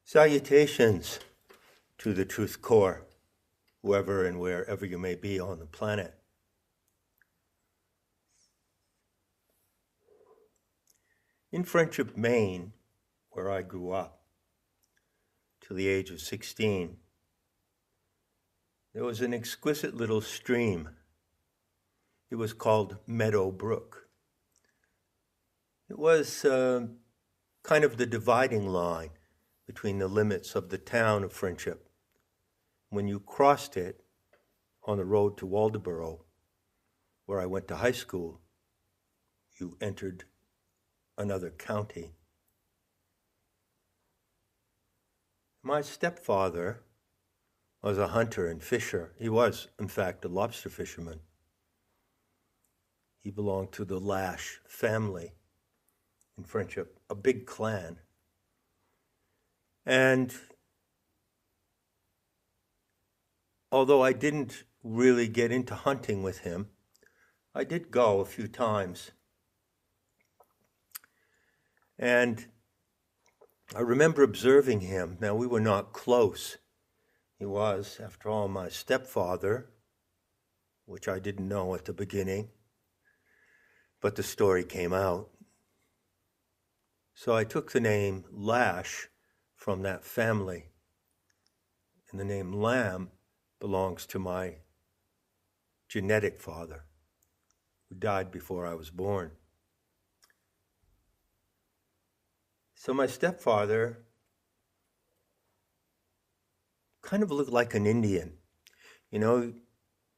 Salutations to the Truth Core, whoever and wherever you may be on the planet. In Friendship, Maine, where I grew up, till the age of 16, there was an exquisite little stream. It was called Meadow Brook. It was kind of the dividing line between the limits of the town of Friendship. When you crossed it on the road to Waldoboro, where I went to high school, you entered another county. My stepfather was a hunter and fisher. He was, in fact, a lobster fisherman. He belonged to the Lash family in Friendship, a big clan. And although I didn't really get into hunting with him, I did go a few times. And I remember observing him. Now, we were not close. He was, after all, my stepfather, which I didn't know at the beginning, but the story came out. So I took the name Lash from that family, and the name Lamb belongs to my genetic father, who died before I was born. So my stepfather kind of looked like an Indian. You know,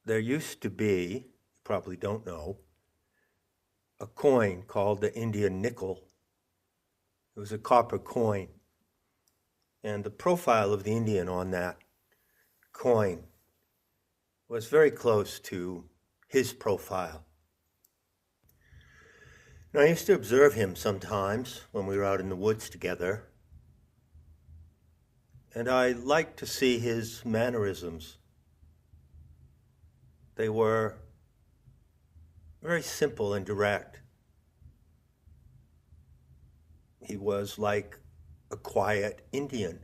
there used to be, you probably don't know, a coin called the Indian nickel. It was a copper coin. And the profile of the Indian on that coin was very close to his profile. Now, I used to observe him sometimes when we were out in the woods together, and I liked to see his mannerisms. They were very simple and direct. He was like a quiet Indian.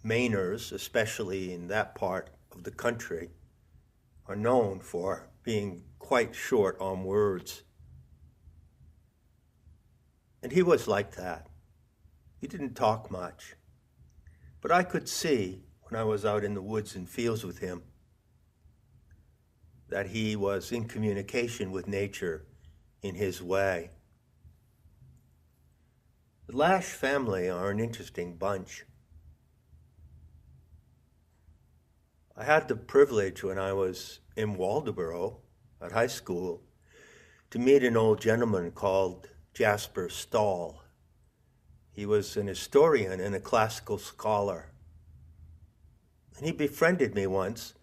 Mainers, especially in that part of the country, are known for being quite short on words. And he was like that. He didn't talk much. But I could see, when I was out in the woods and fields with him, that he was in communication with nature in his way. The Lash family are an interesting bunch. I had the privilege when I was in Waldoboro at high school to meet an old gentleman called Jasper Stahl. He was an historian and a classical scholar. And he befriended me once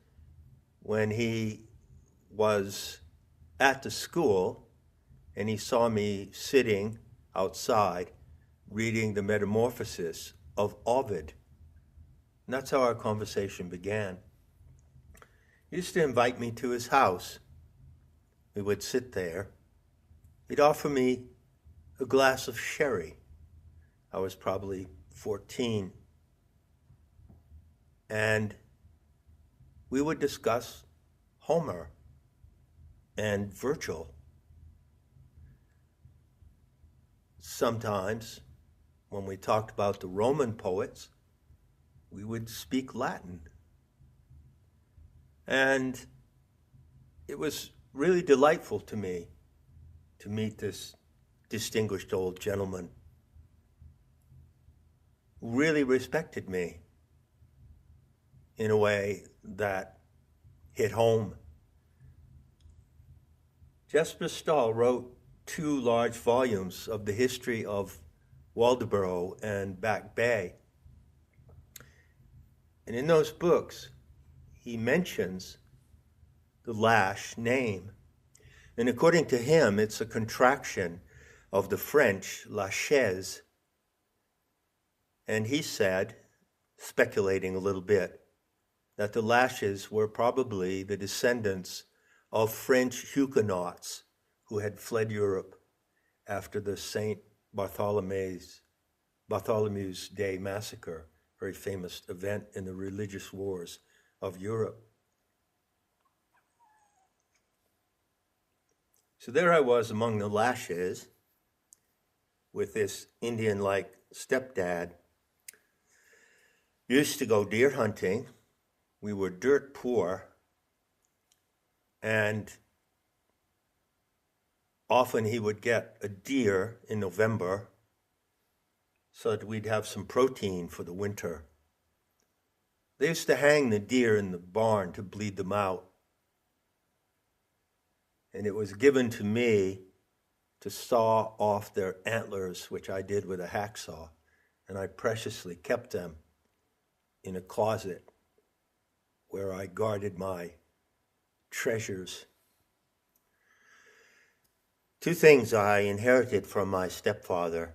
when he was at the school and he saw me sitting outside reading the Metamorphosis of Ovid. And that's how our conversation began. He used to invite me to his house. We would sit there. He'd offer me a glass of sherry. I was probably 14. And we would discuss Homer and Virgil. Sometimes, when we talked about the Roman poets, we would speak Latin. And it was really delightful to me to meet this distinguished old gentleman who really respected me in a way that hit home. Jasper Stahl wrote 2 large volumes of the history of Waldoboro and Back Bay. And in those books, he mentions the Lash name. And according to him, it's a contraction of the French Lachaise. And he said, speculating a little bit, that the Lashes were probably the descendants of French Huguenots who had fled Europe after the St. Bartholomew's Bartholomew's Day Massacre, very famous event in the religious wars of Europe. So there I was among the Lashes with this Indian-like stepdad. Used to go deer hunting. We were dirt poor, and often he would get a deer in November so that we'd have some protein for the winter. They used to hang the deer in the barn to bleed them out. And it was given to me to saw off their antlers, which I did with a hacksaw, and I preciously kept them in a closet where I guarded my treasures. Two things I inherited from my stepfather: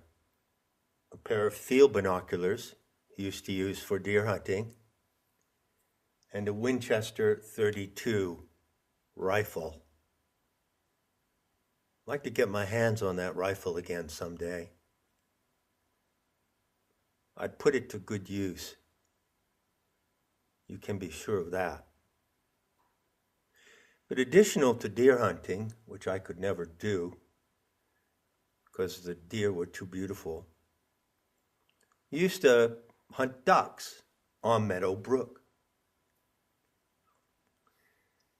a pair of field binoculars he used to use for deer hunting, and a Winchester .32 rifle. I'd like to get my hands on that rifle again someday. I'd put it to good use. You can be sure of that. But additional to deer hunting, which I could never do because the deer were too beautiful, he used to hunt ducks on Meadow Brook.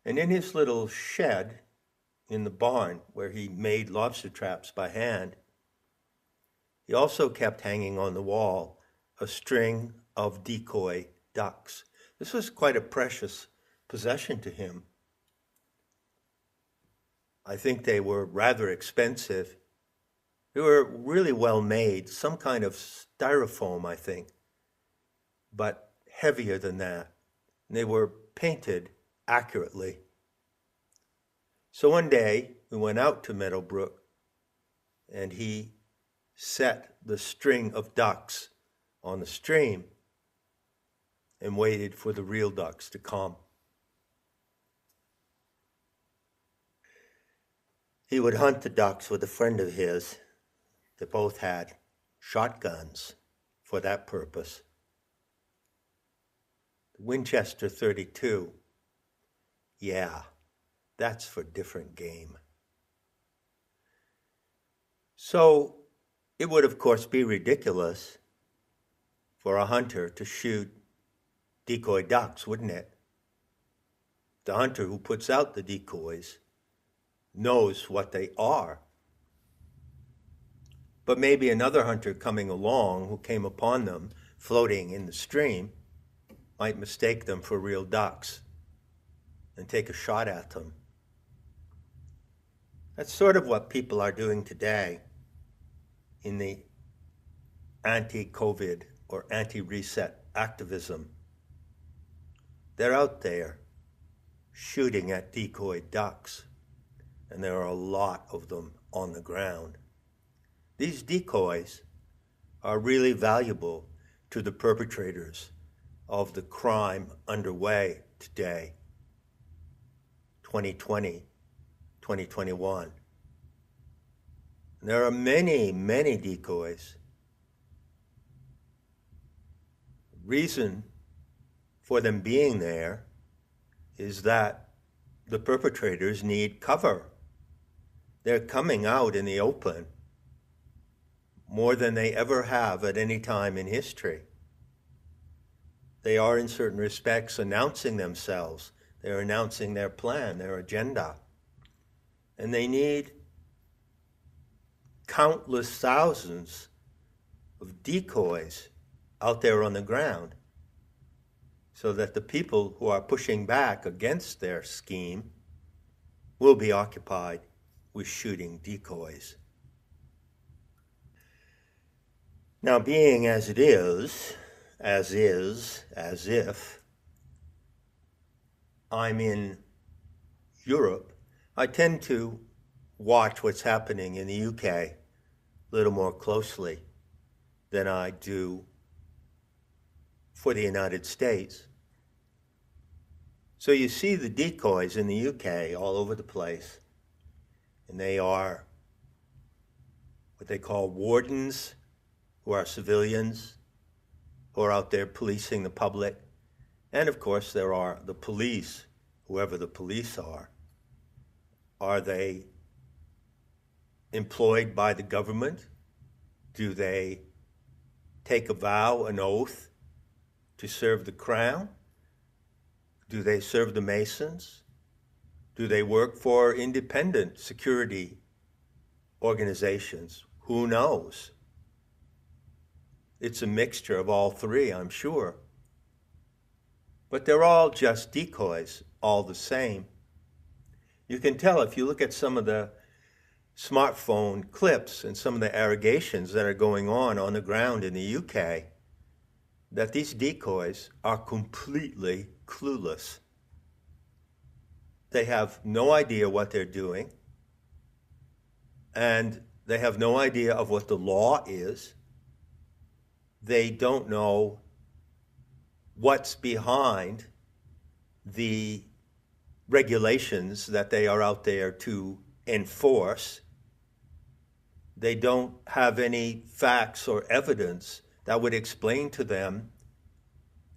And in his little shed in the barn where he made lobster traps by hand, he also kept hanging on the wall a string of decoy ducks. This was quite a precious possession to him. I think they were rather expensive. They were really well made, some kind of styrofoam, I think, but heavier than that. And they were painted accurately. So one day we went out to Meadowbrook and he set the string of ducks on the stream and waited for the real ducks to come. He would hunt the ducks with a friend of his. They both had shotguns for that purpose. The Winchester .32, yeah, that's for different game. So it would, of course, be ridiculous for a hunter to shoot decoy ducks, wouldn't it? The hunter who puts out the decoys knows what they are. But maybe another hunter coming along who came upon them floating in the stream might mistake them for real ducks and take a shot at them. That's sort of what people are doing today in the anti-COVID or anti-reset activism. They're out there shooting at decoy ducks, and there are a lot of them on the ground. These decoys are really valuable to the perpetrators of the crime underway today, 2020, 2021. And there are many, many decoys. Reason for them being there is that the perpetrators need cover. They're coming out in the open more than they ever have at any time in history. They are, in certain respects, announcing themselves. They're announcing their plan, their agenda. And they need countless thousands of decoys out there on the ground so that the people who are pushing back against their scheme will be occupied with shooting decoys. Now, being as it is, as if I'm in Europe, I tend to watch what's happening in the UK a little more closely than I do for the United States. So you see the decoys in the UK all over the place, and they are what they call wardens who are civilians, who are out there policing the public. And of course, there are the police, whoever the police are. Are they employed by the government? Do they take a vow, an oath, to serve the crown? Do they serve the Masons? Do they work for independent security organizations? Who knows? It's a mixture of all three, I'm sure. But they're all just decoys, all the same. You can tell if you look at some of the smartphone clips and some of the irrigations that are going on the ground in the UK, that these decoys are completely clueless. They have no idea what they're doing, and they have no idea of what the law is. They don't know what's behind the regulations that they are out there to enforce. They don't have any facts or evidence that would explain to them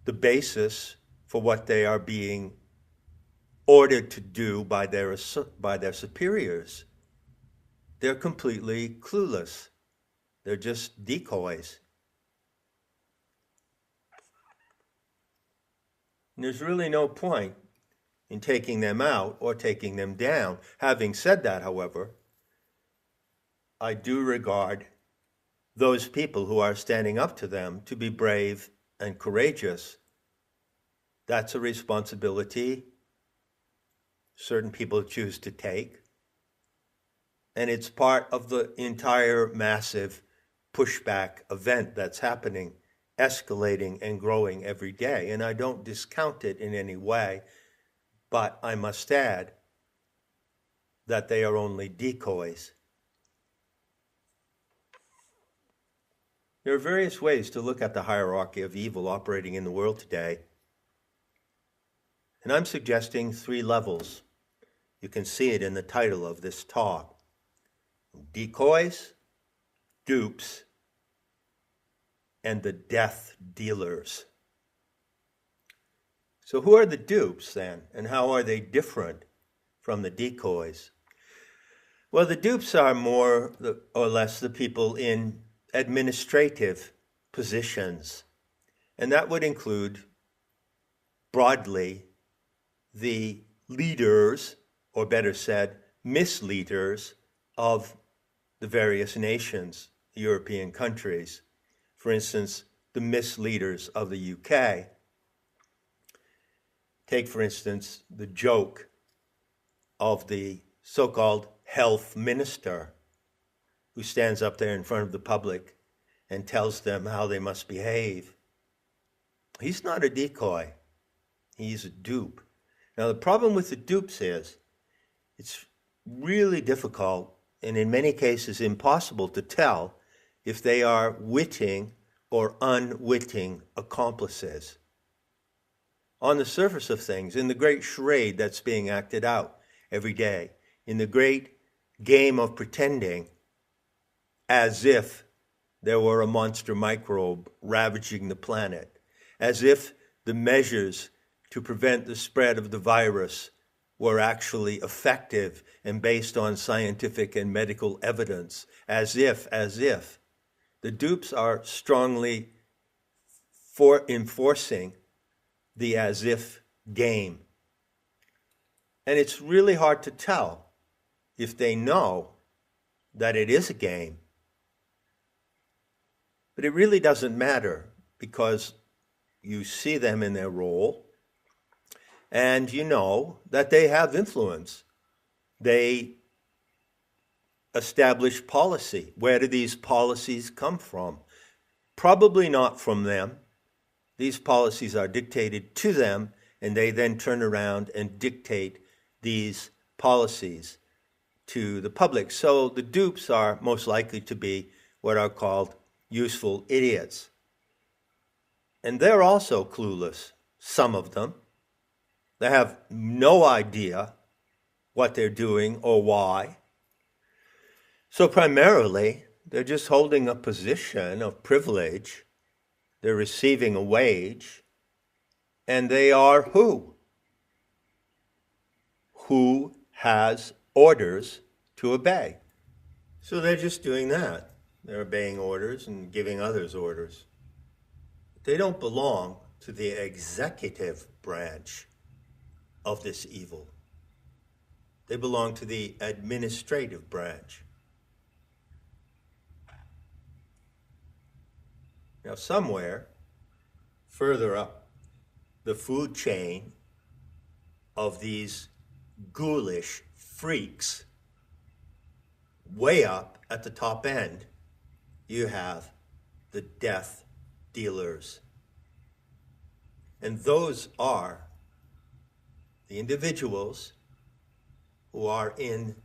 the basis for what they are being ordered to do by their superiors. They're completely clueless. They're just decoys. And there's really no point in taking them out or taking them down. Having said that, however, I do regard those people who are standing up to them to be brave and courageous. That's a responsibility certain people choose to take. And it's part of the entire massive pushback event that's happening, escalating and growing every day. And I don't discount it in any way, but I must add that they are only decoys. There are various ways to look at the hierarchy of evil operating in the world today. And I'm suggesting 3 levels. You can see it in the title of this talk. Decoys, dupes, and the death dealers. So who are the dupes then, and how are they different from the decoys? Well, the dupes are more or less the people in administrative positions, and that would include broadly the leaders, or better said, misleaders of the various nations, European countries. For instance, the misleaders of the UK. Take, for instance, the joke of the so-called health minister who stands up there in front of the public and tells them how they must behave. He's not a decoy. He's a dupe. Now, the problem with the dupes is it's really difficult and in many cases impossible to tell if they are witting or unwitting accomplices. On the surface of things, in the great charade that's being acted out every day, in the great game of pretending as if there were a monster microbe ravaging the planet, as if the measures to prevent the spread of the virus were actually effective and based on scientific and medical evidence, as if. The dupes are strongly enforcing the as if game. And it's really hard to tell if they know that it is a game. But it really doesn't matter because you see them in their role and you know that they have influence. They establish policy. Where do these policies come from? Probably not from them. These policies are dictated to them, and they then turn around and dictate these policies to the public. So the dupes are most likely to be what are called useful idiots. And they're also clueless, some of them. They have no idea what they're doing or why. So primarily, They're just holding a position of privilege. They're receiving a wage. And they are who? Who has orders to obey. So they're just doing that. They're obeying orders and giving others orders. They don't belong to the executive branch of this evil. They belong to the administrative branch. Now, somewhere further up the food chain of these ghoulish freaks, way up at the top end, you have the death dealers. And those are the individuals who are in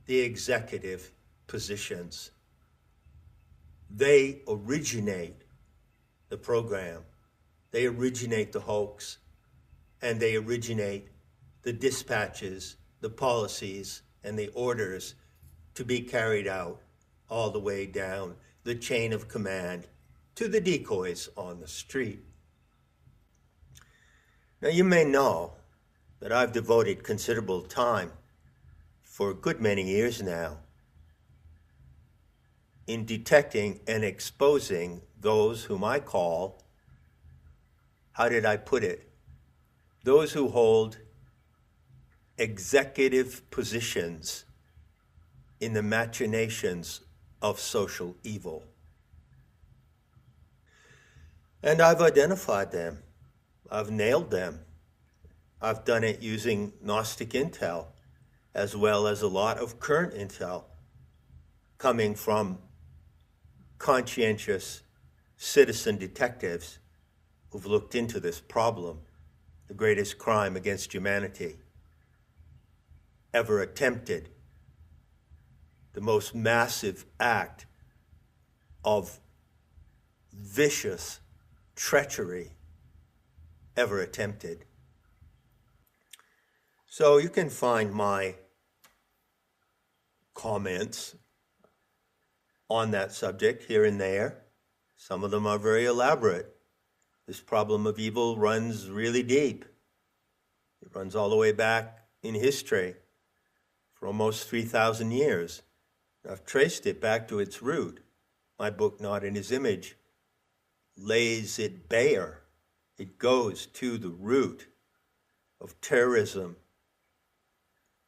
the executive positions. They originate the program, they originate the hoax, and they originate the dispatches, the policies, and the orders to be carried out all the way down the chain of command to the decoys on the street. Now, you may know that I've devoted considerable time for a good many years now in detecting and exposing those whom I call, how did I put it? Those who hold executive positions in the machinations of social evil. And I've identified them. I've nailed them. I've done it using Gnostic intel, as well as a lot of current intel coming from conscientious citizen detectives who've looked into this problem, the greatest crime against humanity ever attempted, the most massive act of vicious treachery ever attempted. So you can find my comments on that subject here and there. Some of them are very elaborate. This problem of evil runs really deep. It runs all the way back in history for almost 3,000 years. I've traced it back to its root. My book, Not in His Image, lays it bare. It goes to the root of terrorism,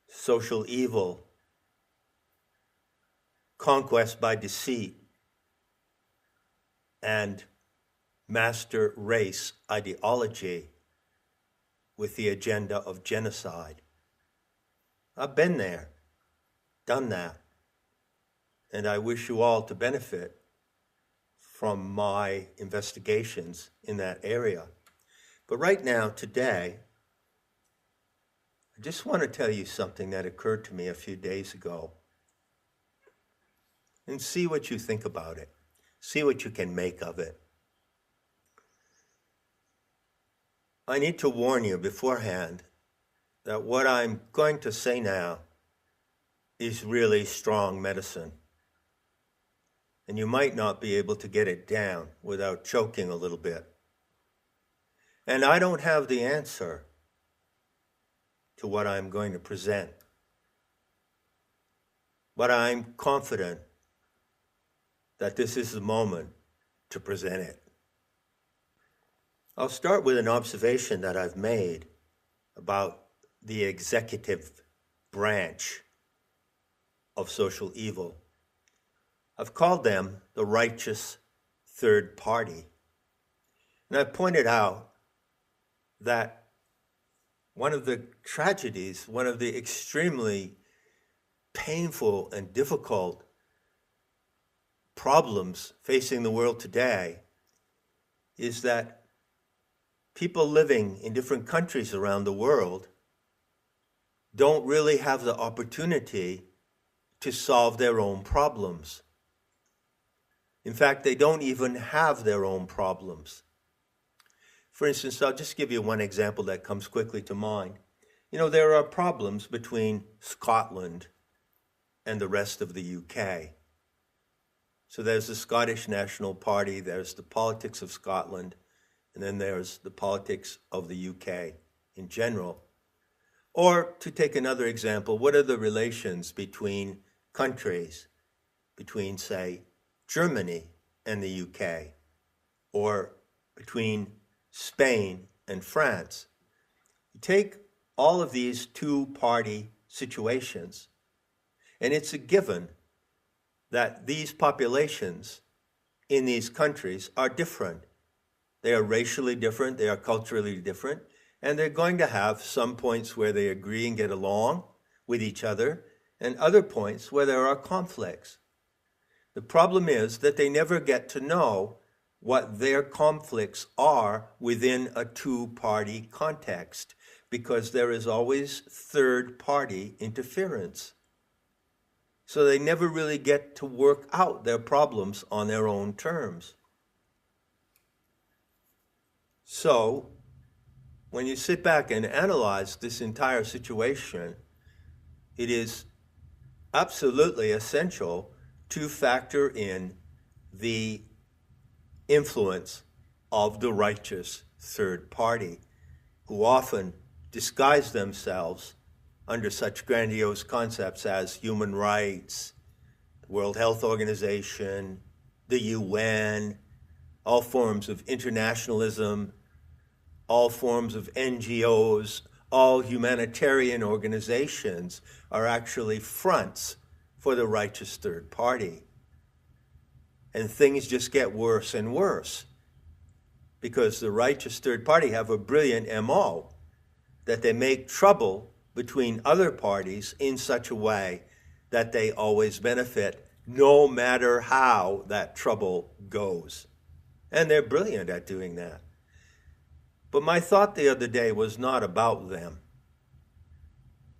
social evil, conquest by deceit, and master race ideology with the agenda of genocide. I've been there, done that, and I wish you all to benefit from my investigations in that area. But right now, today, I just want to tell you something that occurred to me a few days ago, and see what you think about it. See what you can make of it. I need to warn you beforehand that what I'm going to say now is really strong medicine. And you might not be able to get it down without choking a little bit. And I don't have the answer to what I'm going to present. But I'm confident that this is the moment to present it. I'll start with an observation that I've made about the executive branch of social evil. I've called them the righteous third party. And I've pointed out that one of the tragedies, one of the extremely painful and difficult problems facing the world today is that people living in different countries around the world don't really have the opportunity to solve their own problems. In fact, they don't even have their own problems. For instance, I'll just give you one example that comes quickly to mind. You know, there are problems between Scotland and the rest of the UK. So there's the Scottish National Party, there's the politics of Scotland, and then there's the politics of the UK in general. Or to take another example, what are the relations between countries, between, say, Germany and the UK, or between Spain and France? You take all of these two-party situations, and it's a given that these populations in these countries are different. They are racially different, they are culturally different, and they're going to have some points where they agree and get along with each other, and other points where there are conflicts. The problem is that they never get to know what their conflicts are within a two-party context, because there is always third-party interference. So they never really get to work out their problems on their own terms. So, when you sit back and analyze this entire situation, it is absolutely essential to factor in the influence of the righteous third party, who often disguise themselves under such grandiose concepts as human rights, the World Health Organization, the UN, all forms of internationalism, all forms of NGOs, all humanitarian organizations are actually fronts for the righteous third party. And things just get worse and worse because the righteous third party have a brilliant MO that they make trouble between other parties in such a way that they always benefit, no matter how that trouble goes. And they're brilliant at doing that. But my thought the other day was not about them.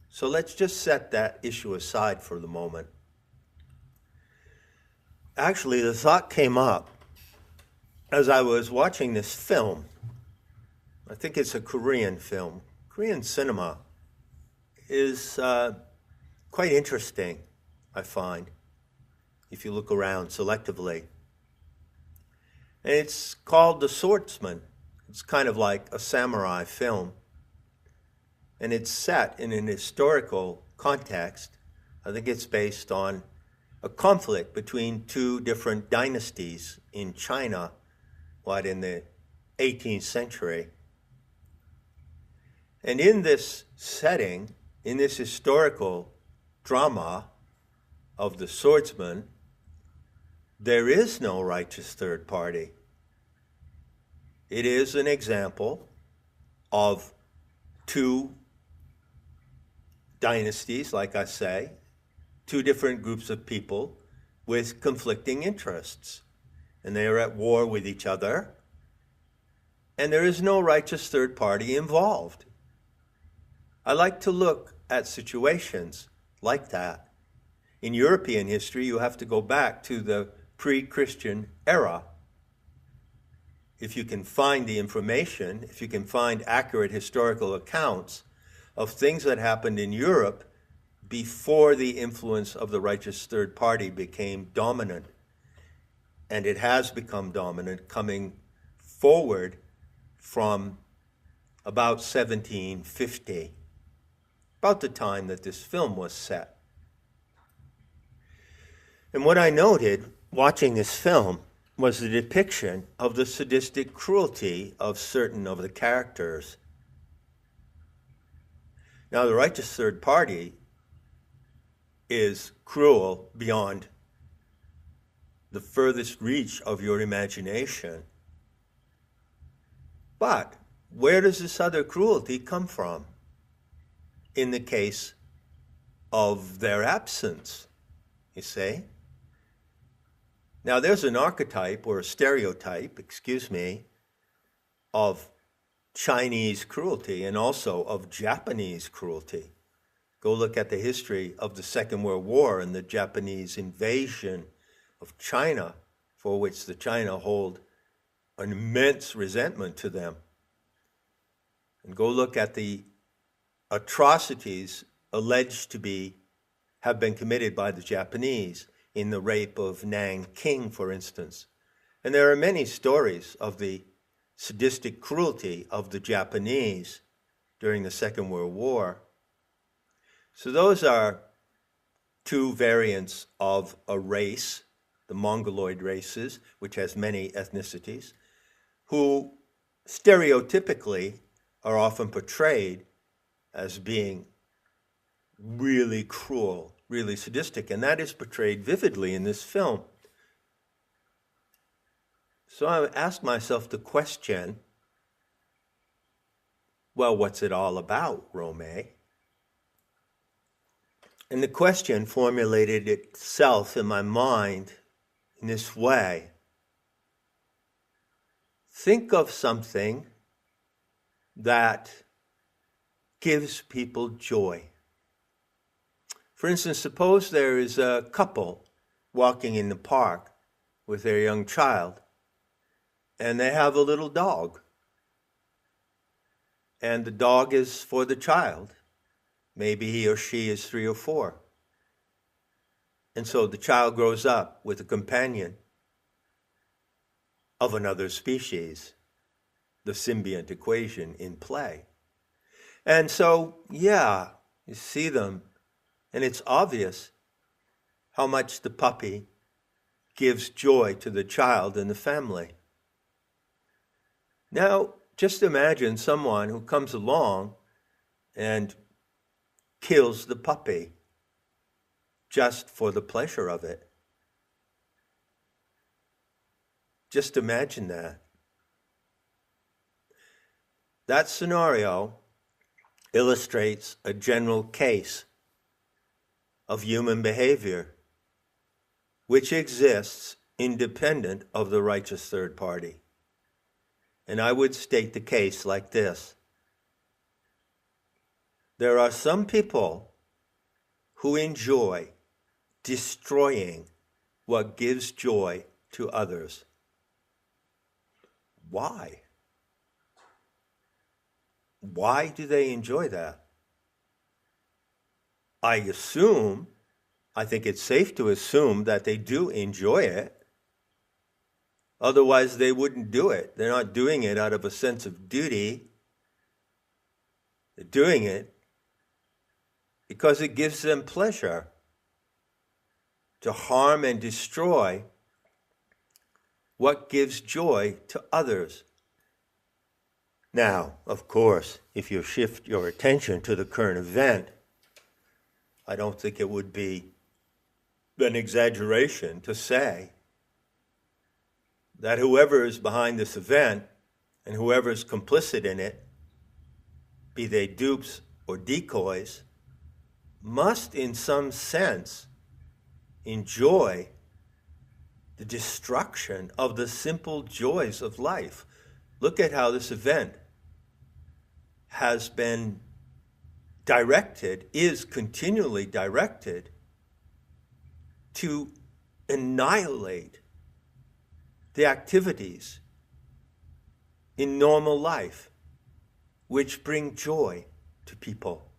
So let's just set that issue aside for the moment. Actually, the thought came up as I was watching this film. I think it's a Korean film. Korean cinema is quite interesting, I find, if you look around selectively. And it's called The Swordsman. It's kind of like a samurai film. And it's set in an historical context. I think it's based on a conflict between two different dynasties in China, in the 18th century. And in this setting, in this historical drama of the swordsman, there is no righteous third party. It is an example of two dynasties, like I say, two different groups of people with conflicting interests. And they are at war with each other. And there is no righteous third party involved. I like to look at situations like that. In European history, you have to go back to the pre-Christian era. If you can find the information, if you can find accurate historical accounts of things that happened in Europe before the influence of the righteous third party became dominant. And it has become dominant coming forward from about 1750, about the time that this film was set. And what I noted watching this film was the depiction of the sadistic cruelty of certain of the characters. Now, the righteous third party is cruel beyond the furthest reach of your imagination. But where does this other cruelty come from in the case of their absence, you see? Now, there's an archetype or a stereotype, of Chinese cruelty and also of Japanese cruelty. Go look at the history of the Second World War and the Japanese invasion of China, for which the China hold an immense resentment to them. And go look at the atrocities alleged to have been committed by the Japanese in the rape of Nanking, for instance. And there are many stories of the sadistic cruelty of the Japanese during the Second World War. So those are two variants of a race, the Mongoloid races, which has many ethnicities, who stereotypically are often portrayed as being really cruel, really sadistic, and that is portrayed vividly in this film. So I asked myself the question, well, what's it all about, Rome? And the question formulated itself in my mind in this way. Think of something that gives people joy. For instance, suppose there is a couple walking in the park with their young child, and they have a little dog. And the dog is for the child. Maybe he or she is 3 or 4. And so the child grows up with a companion of another species, the symbiont equation in play. And so, yeah, you see them, and it's obvious how much the puppy gives joy to the child and the family. Now, just imagine someone who comes along and kills the puppy just for the pleasure of it. Just imagine that. That scenario illustrates a general case of human behavior which exists independent of the righteous third party. And I would state the case like this. There are some people who enjoy destroying what gives joy to others. Why? Why do they enjoy that? I think it's safe to assume that they do enjoy it. Otherwise, they wouldn't do it. They're not doing it out of a sense of duty. They're doing it because it gives them pleasure to harm and destroy what gives joy to others. Now, of course, if you shift your attention to the current event, I don't think it would be an exaggeration to say that whoever is behind this event and whoever is complicit in it, be they dupes or decoys, must in some sense enjoy the destruction of the simple joys of life. Look at how this event has been directed, is continually directed to annihilate the activities in normal life which bring joy to people.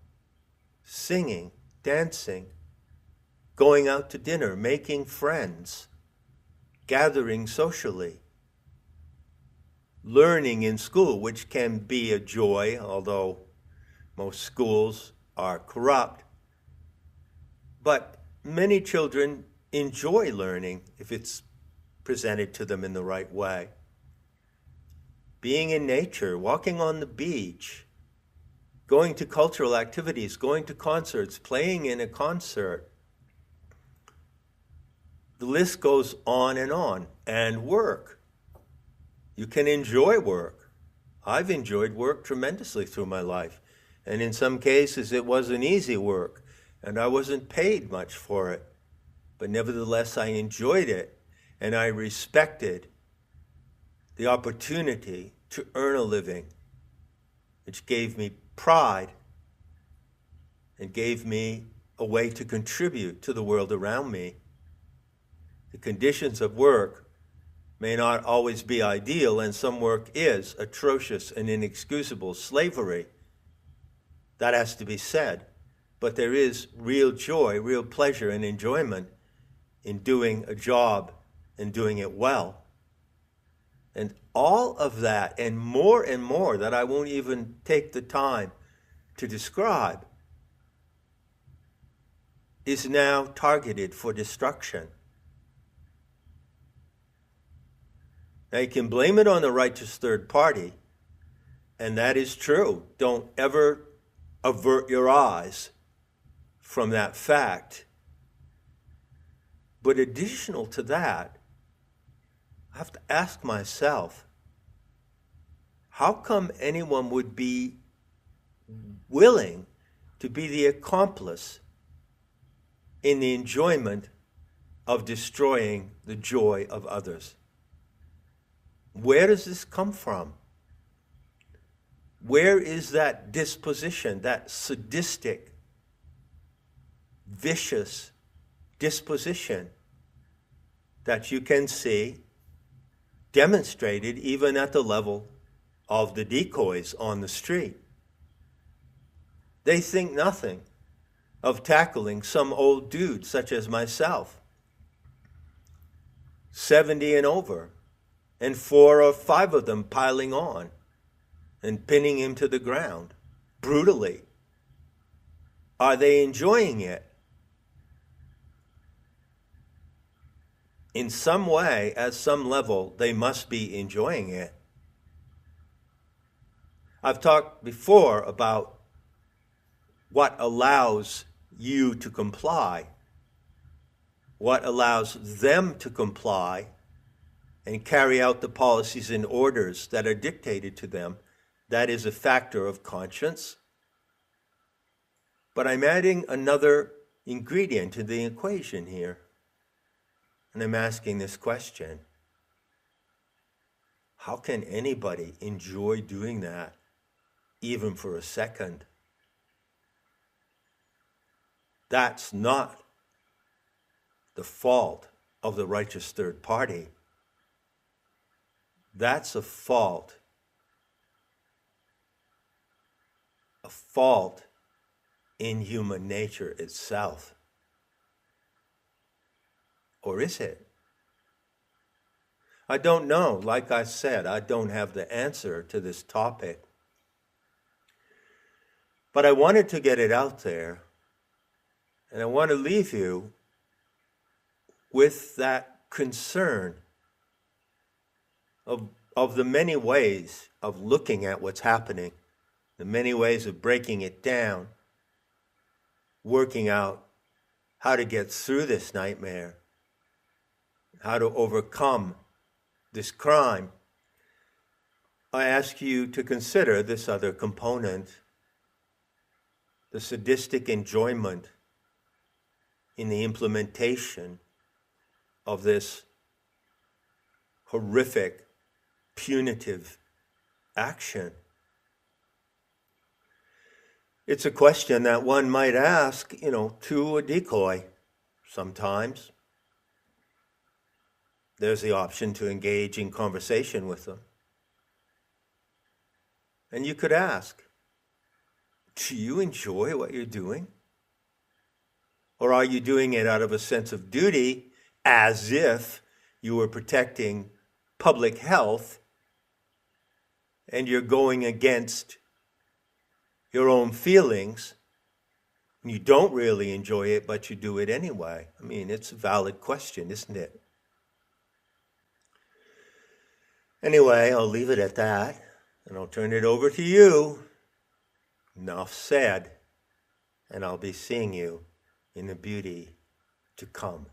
Singing, dancing, going out to dinner, making friends, gathering socially, learning in school, which can be a joy, although most schools are corrupt. But many children enjoy learning if it's presented to them in the right way. Being in nature, walking on the beach, going to cultural activities, going to concerts, playing in a concert. The list goes on. And work. You can enjoy work. I've enjoyed work tremendously through my life. And in some cases, it wasn't easy work, and I wasn't paid much for it. But nevertheless, I enjoyed it, and I respected the opportunity to earn a living, which gave me pride and gave me a way to contribute to the world around me. The conditions of work may not always be ideal, and some work is atrocious and inexcusable, slavery. That has to be said. But there is real joy, real pleasure and enjoyment in doing a job and doing it well. And all of that and more that I won't even take the time to describe is now targeted for destruction. Now you can blame it on the righteous third party, and that is true. Don't ever avert your eyes from that fact. But additional to that, I have to ask myself, how come anyone would be willing to be the accomplice in the enjoyment of destroying the joy of others? Where does this come from? Where is that disposition, that sadistic, vicious disposition that you can see demonstrated even at the level of the decoys on the street? They think nothing of tackling some old dude such as myself, 70 and over, and 4 or 5 of them piling on and pinning him to the ground brutally. Are they enjoying it? In some way, at some level, they must be enjoying it. I've talked before about what allows you to comply, what allows them to comply and carry out the policies and orders that are dictated to them. That is a factor of conscience. But I'm adding another ingredient to the equation here. And I'm asking this question: how can anybody enjoy doing that, even for a second? That's not the fault of the righteous third party. That's a fault in human nature itself. Or is it? I don't know. Like I said, I don't have the answer to this topic. But I wanted to get it out there, and I want to leave you with that concern of the many ways of looking at what's happening, the many ways of breaking it down, working out how to get through this nightmare, how to overcome this crime. I ask you to consider this other component, the sadistic enjoyment in the implementation of this horrific, punitive action. It's a question that one might ask, to a decoy sometimes. There's the option to engage in conversation with them. And you could ask, do you enjoy what you're doing? Or are you doing it out of a sense of duty, as if you were protecting public health, and you're going against your own feelings, and you don't really enjoy it, but you do it anyway? I mean, it's a valid question, isn't it? Anyway, I'll leave it at that, and I'll turn it over to you. Enough said, and I'll be seeing you in the beauty to come.